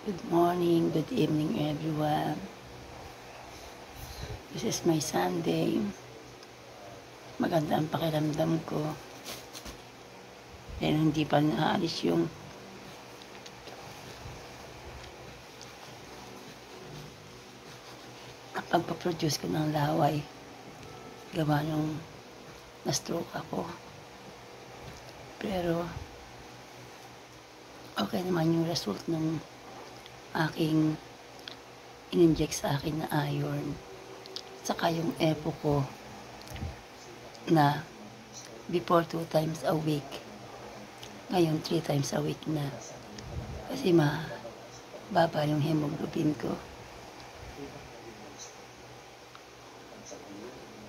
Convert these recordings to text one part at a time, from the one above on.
Good morning, good evening everyone. This is my Sunday. Maganda ang pakiramdam ko. Dahil hindi pa naalis yung pagpaproduce ko ng laway. Gawa nung na-stroke ako. Pero okay naman yung result ng aking in-inject sa akin na iron. Saka yung EPO ko na before 2 times a week. Ngayon 3 times a week na. Kasi baba yung hemoglobin ko.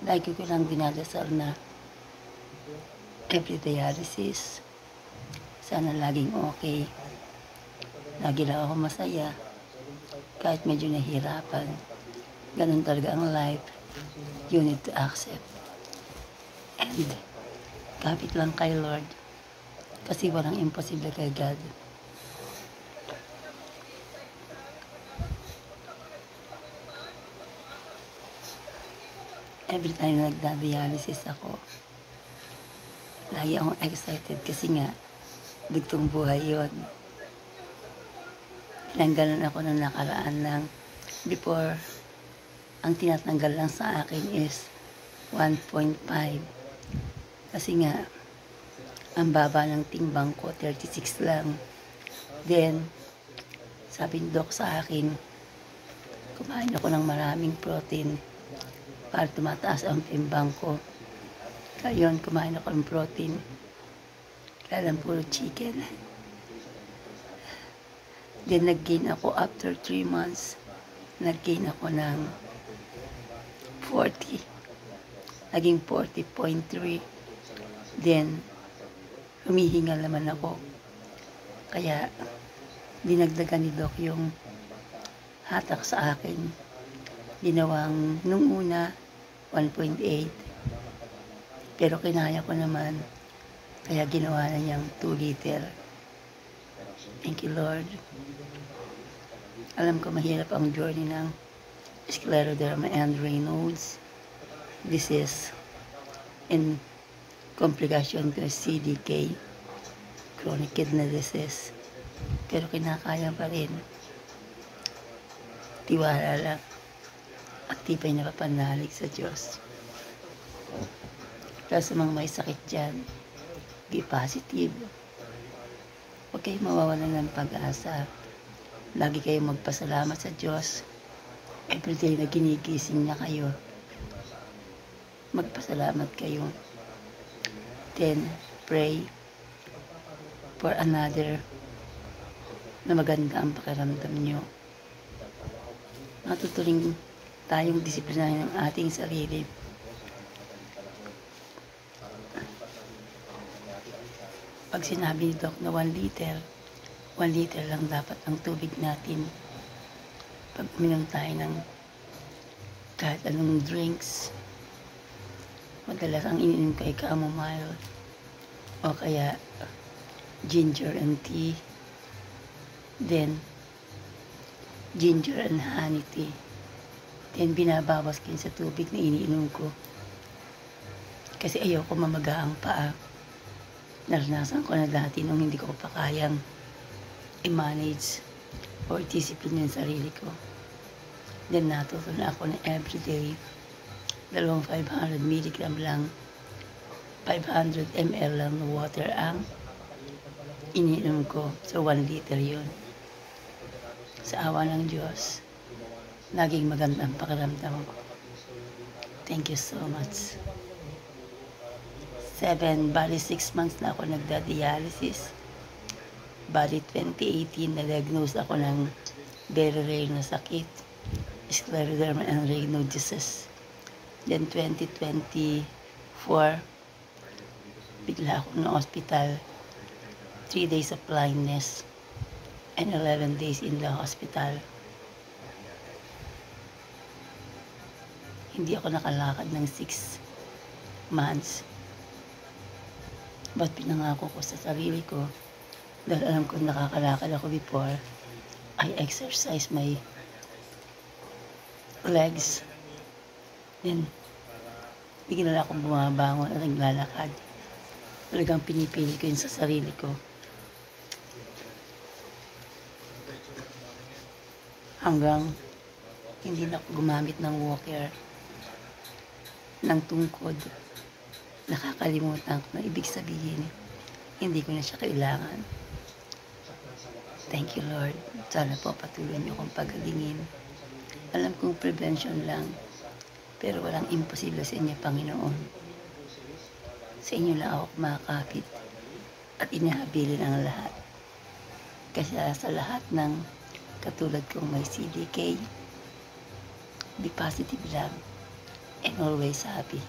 Lagi ko lang dinadasal na every dialysis. Sana laging okay. Lagi lang ako masaya. Kahit medyo nahihirapan. Ganun talaga ang life. You need to accept. And kapit lang kay Lord. Kasi walang imposible kay God. Every time na nagda-dialysis ako, lagi akong excited kasi nga, dugtong buhay yun. Tinanggalan ako ng nakaraan ng before, ang tinatanggal lang sa akin is 1.5. Kasi nga, ang baba ng timbang ko, 36 lang. Then, sabi ng doc sa akin, kumain ako ng maraming protein para tumataas ang timbang ko. Kaya yun, kumain ako ng protein. Kaya lang puro chicken. Then, nag-gain ako after 3 months. Nag-gain ako ng 40. Naging 40.3. Then, humihinga naman ako. Kaya, dinagdagan ni Doc yung hatak sa akin. Ginawang nung una, 1.8. Pero kinaya ko naman. Kaya ginawa na niyang 2 liter. Thank you, Lord. Alam ko mahirap ang journey ng scleroderma and Raynaud's. This is in complication to CDK, chronic kidney disease. Pero kinakaya pa rin. Tiwala lang. At tibay na papanalig sa Diyos. Kaya sa mga may sakit dyan, be positive. Huwag kayong mawawalan ng pag-asa. Lagi kayong magpasalamat sa Diyos. Everyday na ginigising na kayo, magpasalamat kayo. Then, pray for another na maganda ang pakiramdam nyo. Matutuling tayong disiplinahin ng ating sarili. Pag sinabi ni Doc na 1 liter lang dapat ang tubig natin. Pag uminom tayo ng kahit anong drinks, madalas ang ininom ko ay chamomile o kaya ginger and tea. Then, ginger and honey tea. Then, binabawas ko sa tubig na iniinom ko. Kasi ayoko mamaga ang paa. Naranasan ko na dati nung hindi ko pa kayang i-manage or discipline yung sarili ko. Then natuto na ako na everyday, 500 mg lang, 500 ml lang na water ang iniinom ko. So 1 liter yun. Sa awa ng Diyos, naging maganda ang pakiramdam ko. Thank you so much. 6 months na ako nagda-dialysis. Bali 2018, na-diagnose ako ng very rare na sakit, scleroderma and Raynaud's disease. Then 2024, bigla ako na hospital. 3 days of blindness and 11 days in the hospital. Hindi ako nakalakad ng 6 months. Ba't pinangako ko sa sarili ko, dahil alam ko nakakalakad ako before, I exercise my legs. Then, bigla na akong bumabangon at naglalakad. Talagang pinipili ko yun sa sarili ko. Hanggang hindi na ako gumamit ng walker, ng tungkod. Nakakalimutan ko na ibig sabihin, hindi ko na siya kailangan. Thank you, Lord. Sana po patuloy niyo akong pagalingin. Alam kong prevention lang, pero walang imposible sa inyo, Panginoon. Sa inyo lang ako kumakapit at inahabilin ang lahat. Kasi sa lahat ng katulad kong may CDK, be positive lang and always happy.